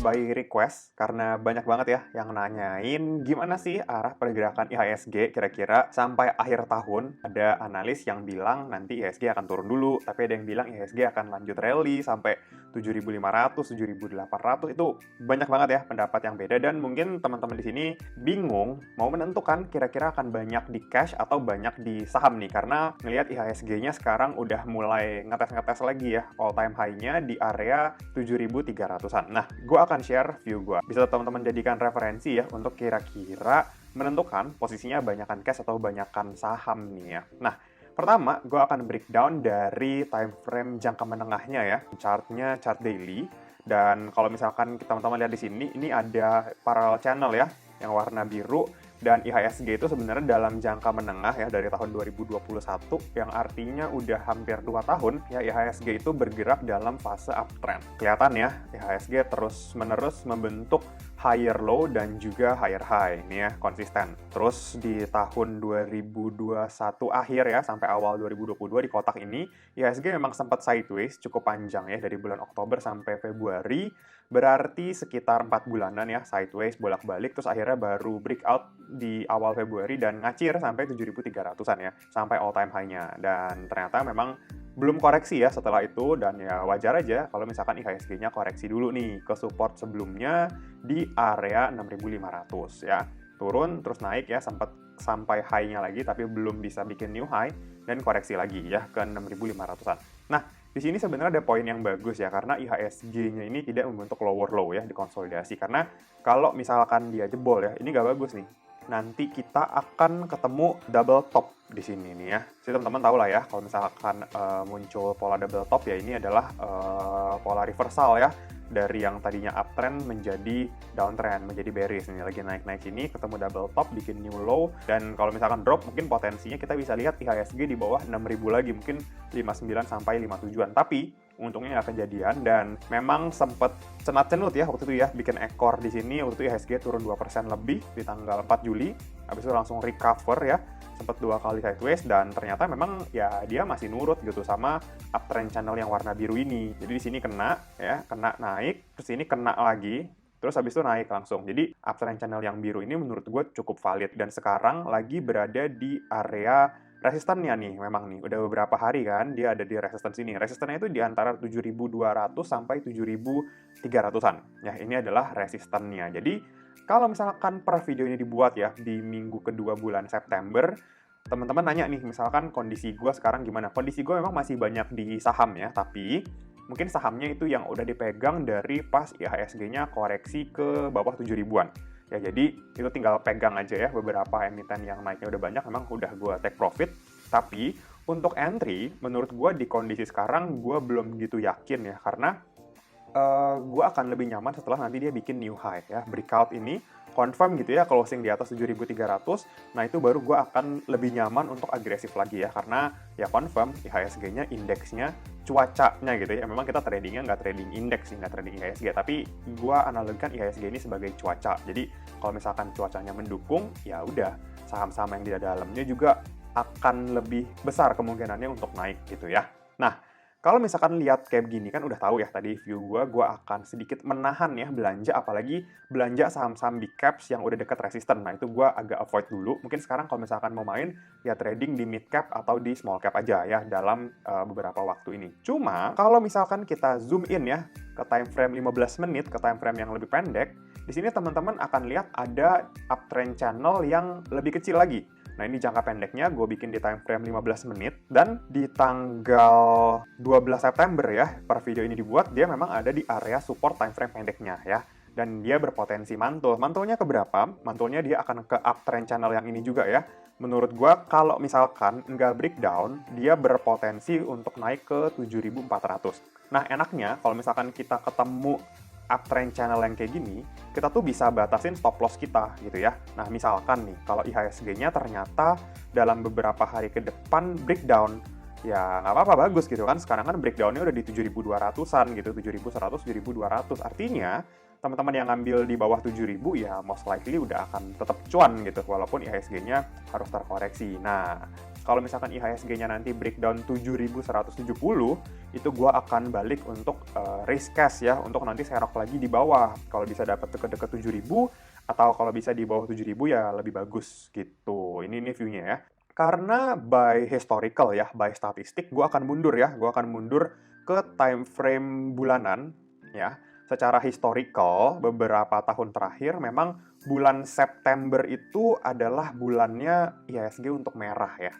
By request, karena banyak banget ya yang nanyain gimana sih arah pergerakan IHSG kira-kira sampai akhir tahun. Ada analis yang bilang nanti IHSG akan turun dulu, tapi ada yang bilang IHSG akan lanjut rally sampai 7.500, 7.800. Itu banyak banget ya pendapat yang beda, dan mungkin teman-teman di sini bingung mau menentukan kira-kira akan banyak di cash atau banyak di saham nih, karena ngelihat IHSG-nya sekarang udah mulai ngetes-ngetes lagi ya, all time high-nya di area 7.300-an. Nah, gue akan share view gue. Bisa teman-teman jadikan referensi ya untuk kira-kira menentukan posisinya banyakan cash atau banyakan saham nih ya. Nah, pertama gue akan breakdown dari time frame jangka menengahnya ya. Chartnya chart daily. Dan kalau misalkan teman-teman lihat di sini, ini ada parallel channel ya, yang warna biru. Dan IHSG itu sebenarnya dalam jangka menengah ya dari tahun 2021, yang artinya udah hampir 2 tahun ya IHSG itu bergerak dalam fase uptrend. Kelihatan ya, IHSG terus-menerus membentuk higher low dan juga higher high. Ini ya, konsisten. Terus di tahun 2021 akhir ya, sampai awal 2022 di kotak ini, IHSG memang sempat sideways cukup panjang ya, dari bulan Oktober sampai Februari. Berarti sekitar 4 bulanan ya, sideways, bolak-balik, terus akhirnya baru breakout di awal Februari dan ngacir sampai 7.300-an ya, sampai all time high-nya. Dan ternyata memang belum koreksi ya setelah itu, dan ya wajar aja kalau misalkan IHSG-nya koreksi dulu nih ke support sebelumnya di area 6.500 ya. Turun terus naik ya, sempat sampai high-nya lagi tapi belum bisa bikin new high, dan koreksi lagi ya ke 6.500-an. Nah, di sini sebenarnya ada poin yang bagus ya, karena IHSG-nya ini tidak membentuk lower low ya di konsolidasi. Karena kalau misalkan dia jebol ya, ini nggak bagus nih. Nanti kita akan ketemu double top di sini nih ya. Jadi teman-teman tahu lah ya, kalau misalkan muncul pola double top ya, ini adalah pola reversal ya, dari yang tadinya uptrend menjadi downtrend, menjadi bearish. Ini lagi naik-naik sini, ketemu double top, bikin new low, dan kalau misalkan drop, mungkin potensinya kita bisa lihat IHSG di bawah 6.000 lagi, mungkin 59 sampai 57-an. Tapi untungnya nggak kejadian, dan memang sempat cenat-cenut ya waktu itu ya, bikin ekor di sini. Waktu itu IHSG turun 2% lebih di tanggal 4 Juli, habis itu langsung recover ya, sempat 2 kali sideways, dan ternyata memang ya dia masih nurut gitu sama uptrend channel yang warna biru ini. Jadi di sini kena ya, kena naik, terus ini kena lagi, terus habis itu naik langsung. Jadi uptrend channel yang biru ini menurut gue cukup valid, dan sekarang lagi berada di area resistennya nih. Memang nih udah beberapa hari kan dia ada di resisten sini. Resistennya itu di antara 7.200 sampai 7.300-an. Ya, ini adalah resistennya. Jadi kalau misalkan per video ini dibuat ya di minggu kedua bulan September, teman-teman nanya nih, misalkan kondisi gue sekarang gimana? Kondisi gue memang masih banyak di saham ya, tapi mungkin sahamnya itu yang udah dipegang dari pas IHSG-nya koreksi ke bawah 7.000-an. Ya, jadi itu tinggal pegang aja ya, beberapa emiten yang naiknya udah banyak, memang udah gue take profit. Tapi untuk entry, menurut gue di kondisi sekarang gue belum gitu yakin ya, karena gue akan lebih nyaman setelah nanti dia bikin new high ya, breakout ini confirm gitu ya, closing di atas 7.300. Nah, itu baru gue akan lebih nyaman untuk agresif lagi ya, karena ya confirm IHSG-nya, indeksnya, cuacanya gitu ya. Memang kita tradingnya nggak trading indeks sih, nggak trading IHSG, tapi gue analogikan IHSG ini sebagai cuaca. Jadi kalau misalkan cuacanya mendukung, ya udah, saham-saham yang di dalamnya juga akan lebih besar kemungkinannya untuk naik gitu ya. Nah, kalau misalkan lihat kayak begini kan udah tahu ya tadi view gue akan sedikit menahan ya belanja, apalagi belanja saham-saham big caps yang udah dekat resisten. Nah, itu gue agak avoid dulu. Mungkin sekarang kalau misalkan mau main, ya trading di mid cap atau di small cap aja ya dalam beberapa waktu ini. Cuma kalau misalkan kita zoom in ya ke time frame 15 menit, ke time frame yang lebih pendek, di sini teman-teman akan lihat ada uptrend channel yang lebih kecil lagi. Nah, ini jangka pendeknya gue bikin di time frame 15 menit, dan di tanggal 12 September ya, per video ini dibuat, dia memang ada di area support time frame pendeknya ya. Dan dia berpotensi mantul. Mantulnya ke berapa? Mantulnya dia akan ke uptrend channel yang ini juga ya. Menurut gue, kalau misalkan nggak breakdown, dia berpotensi untuk naik ke 7.400. Nah, enaknya kalau misalkan kita ketemu uptrend channel yang kayak gini, kita tuh bisa batasin stop loss kita gitu ya. Nah, misalkan nih, kalau IHSG-nya ternyata dalam beberapa hari ke depan breakdown, ya nggak apa-apa, bagus gitu kan. Sekarang kan breakdown-nya udah di 7.200-an gitu, 7.100, 7.200. Artinya, teman-teman yang ngambil di bawah 7.000 ya most likely udah akan tetap cuan gitu, walaupun IHSG-nya harus terkoreksi. Nah, kalau misalkan IHSG-nya nanti breakdown 7.170, itu gue akan balik untuk raise cash ya, untuk nanti serok lagi di bawah. Kalau bisa dapat deket-deket 7.000, atau kalau bisa di bawah 7.000 ya lebih bagus gitu. Ini view-nya ya. Karena by historical ya, by statistik, gue akan mundur ya. Gue akan mundur ke time frame bulanan ya. Secara historical, beberapa tahun terakhir memang bulan September itu adalah bulannya IHSG untuk merah ya.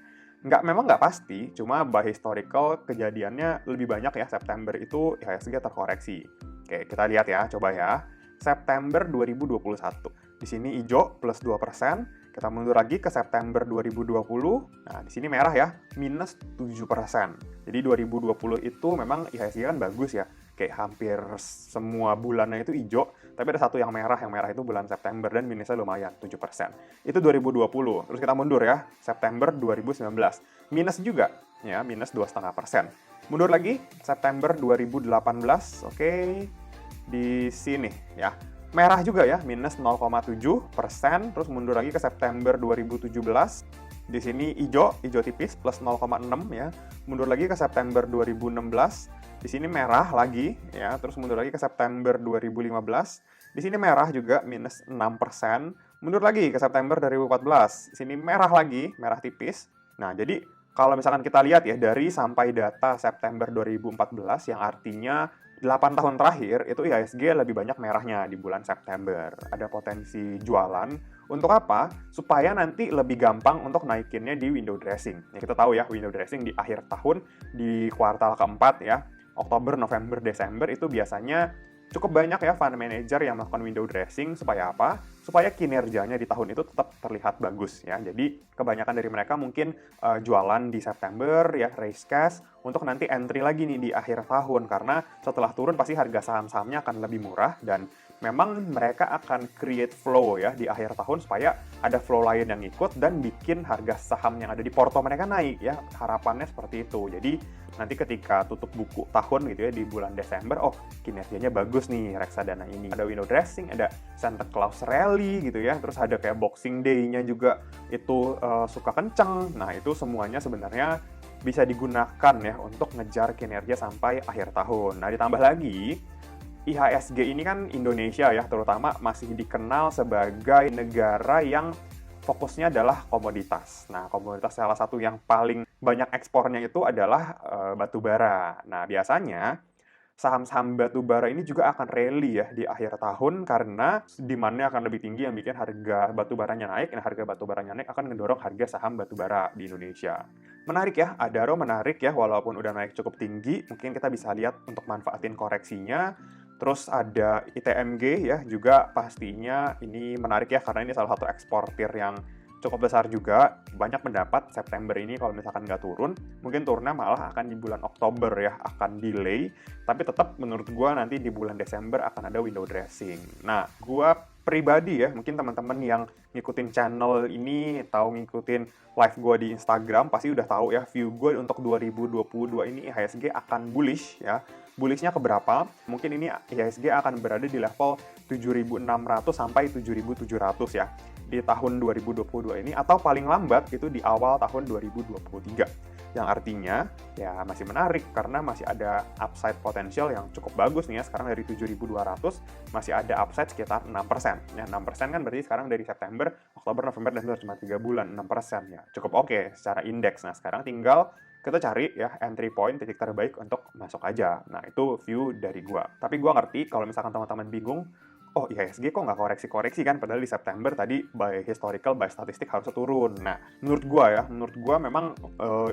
Memang nggak pasti, cuma by historical kejadiannya lebih banyak ya September itu IHSG terkoreksi. Oke, kita lihat ya, coba ya. September 2021. Di sini hijau plus 2%. Kita mundur lagi ke September 2020. Nah, di sini merah ya, minus 7%. Jadi 2020 itu memang IHSG kan bagus ya. Kayak hampir semua bulannya itu hijau, tapi ada satu yang merah itu bulan September dan minusnya lumayan, 7%. Itu 2020. Terus kita mundur ya, September 2019. Minus juga, ya, minus 2,5%. Mundur lagi, September 2018, oke. Di sini ya, merah juga ya, minus 0,7%. Terus mundur lagi ke September 2017. Di sini hijau tipis, plus 0,6 ya. Mundur lagi ke September 2016. Di sini merah lagi ya. Terus mundur lagi ke September 2015. Di sini merah juga, minus 6%. Mundur lagi ke September 2014. Di sini merah lagi, merah tipis. Nah, jadi kalau misalkan kita lihat ya, dari sampai data September 2014, yang artinya 8 tahun terakhir, itu IHSG lebih banyak merahnya di bulan September. Ada potensi jualan. Untuk apa? Supaya nanti lebih gampang untuk naikinnya di window dressing. Ya, kita tahu ya, window dressing di akhir tahun, di kuartal keempat ya, Oktober, November, Desember, itu biasanya cukup banyak ya fund manager yang melakukan window dressing. Supaya apa? Supaya kinerjanya di tahun itu tetap terlihat bagus ya. Jadi kebanyakan dari mereka mungkin jualan di September ya, raise cash untuk nanti entry lagi nih di akhir tahun, karena setelah turun pasti harga saham-sahamnya akan lebih murah, dan memang mereka akan create flow ya di akhir tahun supaya ada flow lain yang ikut dan bikin harga saham yang ada di porto mereka naik ya. Harapannya seperti itu. Jadi nanti ketika tutup buku tahun gitu ya di bulan Desember, oh kinerjanya bagus nih reksadana ini. Ada window dressing, ada Santa Claus rally gitu ya, terus ada kayak Boxing Day-nya juga itu suka kenceng. Nah, itu semuanya sebenarnya bisa digunakan ya untuk ngejar kinerja sampai akhir tahun. Nah, ditambah lagi IHSG ini kan Indonesia ya, terutama masih dikenal sebagai negara yang fokusnya adalah komoditas. Nah, komoditas salah satu yang paling banyak ekspornya itu adalah batu bara. Nah, biasanya saham-saham batu bara ini juga akan rally ya di akhir tahun, karena demand-nya akan lebih tinggi yang bikin harga batu baranya naik. Nah, harga batu baranya naik akan ngedorong harga saham batu bara di Indonesia. Menarik ya, Adaro menarik ya, walaupun udah naik cukup tinggi, mungkin kita bisa lihat untuk manfaatin koreksinya. Terus ada ITMG ya, juga pastinya ini menarik ya, karena ini salah satu eksportir yang cukup besar juga. Banyak pendapat September ini kalau misalkan nggak turun, mungkin turunnya malah akan di bulan Oktober ya, akan delay. Tapi tetap menurut gue nanti di bulan Desember akan ada window dressing. Nah, gue pribadi ya, mungkin teman-teman yang ngikutin channel ini, tahu ngikutin live gue di Instagram, pasti udah tahu ya, view gue untuk 2022 ini IHSG akan bullish ya. Bullishnya ke berapa? Mungkin ini IHSG akan berada di level 7.600 sampai 7.700 ya di tahun 2022 ini, atau paling lambat itu di awal tahun 2023. Yang artinya ya masih menarik karena masih ada upside potensial yang cukup bagus nih ya. Sekarang dari 7.200 masih ada upside sekitar 6%. Ya, 6% kan berarti sekarang dari September, Oktober, November, Desember cuma 3 bulan, 6% ya. Cukup oke secara indeks. Nah, sekarang tinggal kita cari ya entry point, titik terbaik untuk masuk aja. Nah, itu view dari gua. Tapi gua ngerti kalau misalkan teman-teman bingung, oh IHSG kok nggak koreksi-koreksi kan, padahal di September tadi by historical, by statistik harusnya turun. Nah, menurut gua memang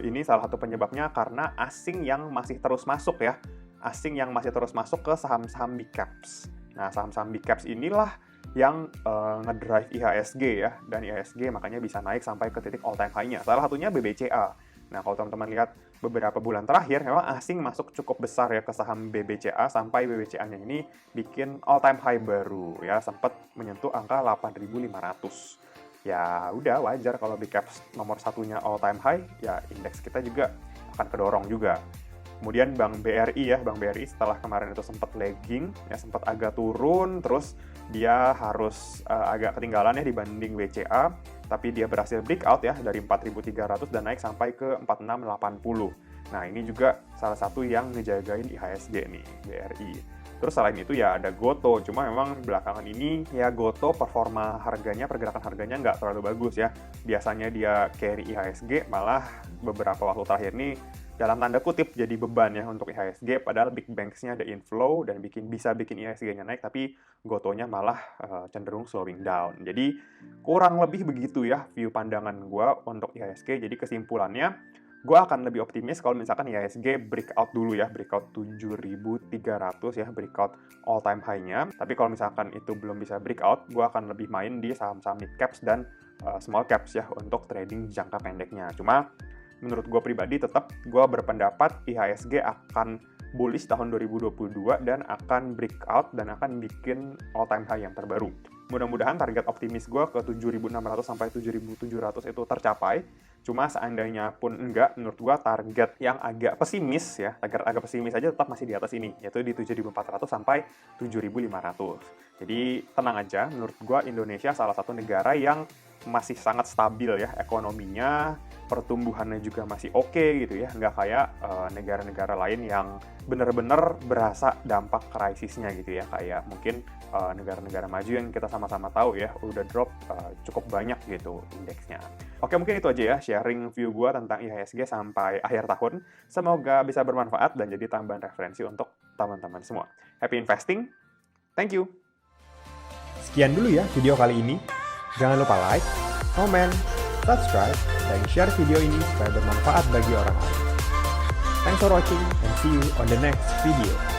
ini salah satu penyebabnya karena asing yang masih terus masuk ya. Asing yang masih terus masuk ke saham-saham big caps. Nah, saham-saham big caps inilah yang ngedrive IHSG ya, dan IHSG makanya bisa naik sampai ke titik all time high-nya. Salah satunya BBCA. Nah, kalau teman-teman lihat beberapa bulan terakhir, memang asing masuk cukup besar ya ke saham BBCA, sampai BBCA-nya ini bikin all-time high baru ya, sempat menyentuh angka 8.500. Ya udah wajar kalau big caps nomor satunya all-time high, ya indeks kita juga akan kedorong juga. Kemudian Bank BRI ya, Bank BRI setelah kemarin itu sempat lagging, ya sempat agak turun, terus dia harus agak ketinggalan ya dibanding BCA. tapi dia berhasil breakout ya dari 4.300 dan naik sampai ke 4.680. Nah, ini juga salah satu yang ngejagain IHSG nih, BRI. Terus selain itu ya ada Goto, cuma memang belakangan ini ya Goto performa harganya, pergerakan harganya nggak terlalu bagus ya. Biasanya dia carry IHSG, malah beberapa waktu terakhir ini dalam tanda kutip jadi beban ya untuk IHSG, padahal big banks-nya ada inflow dan bisa bikin IHSG-nya naik, tapi Gotonya malah cenderung slowing down. Jadi kurang lebih begitu ya view pandangan gue untuk IHSG. Jadi kesimpulannya, gue akan lebih optimis kalau misalkan IHSG breakout dulu ya, breakout 7.300 ya, breakout all time high-nya. Tapi kalau misalkan itu belum bisa breakout, gue akan lebih main di saham-saham mid caps dan small caps ya untuk trading jangka pendeknya. Cuma menurut gue pribadi tetap gue berpendapat IHSG akan bullish tahun 2022 dan akan breakout dan akan bikin all time high yang terbaru. Mudah-mudahan target optimis gue ke 7.600 sampai 7.700 itu tercapai. Cuma seandainya pun enggak, menurut gue target yang agak pesimis ya, target agak pesimis aja tetap masih di atas ini, yaitu di 7.400 sampai 7.500. Jadi tenang aja, menurut gue Indonesia salah satu negara yang masih sangat stabil ya ekonominya, pertumbuhannya juga masih oke gitu ya, nggak kayak negara-negara lain yang benar-benar berasa dampak krisisnya gitu ya, kayak mungkin negara-negara maju yang kita sama-sama tahu ya udah drop cukup banyak gitu indeksnya. Oke, mungkin itu aja ya sharing view gue tentang IHSG sampai akhir tahun. Semoga bisa bermanfaat dan jadi tambahan referensi untuk teman-teman semua. Happy investing, thank you. Sekian dulu ya video kali ini. Jangan lupa like, comment, subscribe, dan share video ini supaya bermanfaat bagi orang lain. Thanks for watching and see you on the next video.